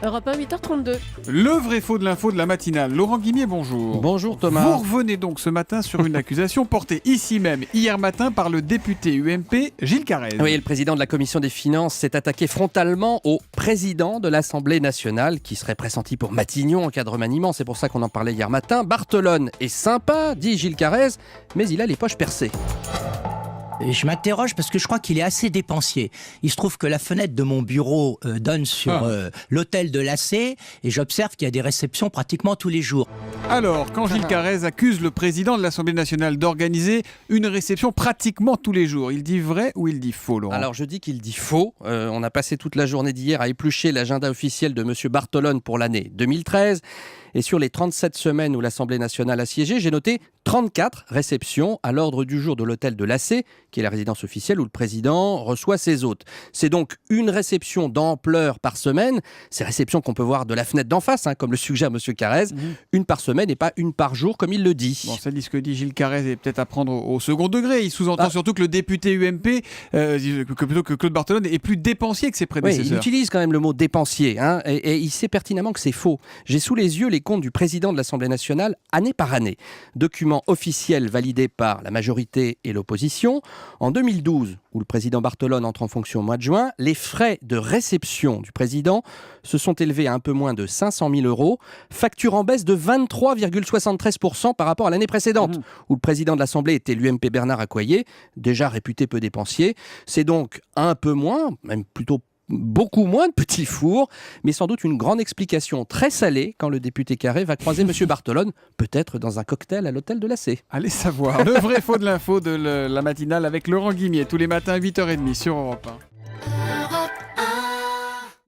Europe 1, 8h32. Le vrai faux de l'info de la matinale. Laurent Guimier, bonjour. Bonjour Thomas. Vous revenez donc ce matin sur une accusation portée ici même, hier matin, par le député UMP Gilles Carrez. Oui, le président de la Commission des Finances s'est attaqué frontalement au président de l'Assemblée nationale, qui serait pressenti pour Matignon en cas de remaniement. C'est pour ça qu'on en parlait hier matin. Barthelone est sympa, dit Gilles Carrez, mais il a les poches percées. Et je m'interroge parce que je crois qu'il est assez dépensier. Il se trouve que la fenêtre de mon bureau donne sur l'hôtel de l'AC et j'observe qu'il y a des réceptions pratiquement tous les jours. Alors, quand Gilles Carrez accuse le président de l'Assemblée nationale d'organiser une réception pratiquement tous les jours, il dit vrai ou il dit faux, Laurent ? Alors je dis qu'il dit faux. On a passé toute la journée d'hier à éplucher l'agenda officiel de M. Barthelone pour l'année 2013. Et sur les 37 semaines où l'Assemblée nationale a siégé, j'ai noté 34 réceptions à l'ordre du jour de l'hôtel de l'AC, qui est la résidence officielle où le président reçoit ses hôtes. C'est donc une réception d'ampleur par semaine. Ces réceptions qu'on peut voir de la fenêtre d'en face, comme le suggère M. Carrez, une par semaine et pas une par jour comme il le dit. Bon, ça dit ce que dit Gilles Carrez est peut-être à prendre au second degré. Il sous-entend surtout que le député UMP, plutôt que Claude Barthelone, est plus dépensier que ses Oui, prédécesseurs. il utilise quand même le mot dépensier, et il sait pertinemment que c'est faux. J'ai sous les yeux les comptes du président de l'Assemblée nationale année par année. Document officiel validé par la majorité et l'opposition. En 2012, où le président Barthelone entre en fonction au mois de juin, les frais de réception du président se sont élevés à un peu moins de 500 000 €, facture en baisse de 23,73% par rapport à l'année précédente, où le président de l'Assemblée était l'UMP Bernard Accoyer, déjà réputé peu dépensier. C'est donc un peu moins, même plutôt beaucoup moins de petits fours, mais sans doute une grande explication très salée quand le député Carré va croiser M. Barthelone, peut-être dans un cocktail à l'hôtel de l'AC. Allez savoir. Le vrai faux de l'info de la matinale avec Laurent Guimier, tous les matins à 8h30 sur Europe 1.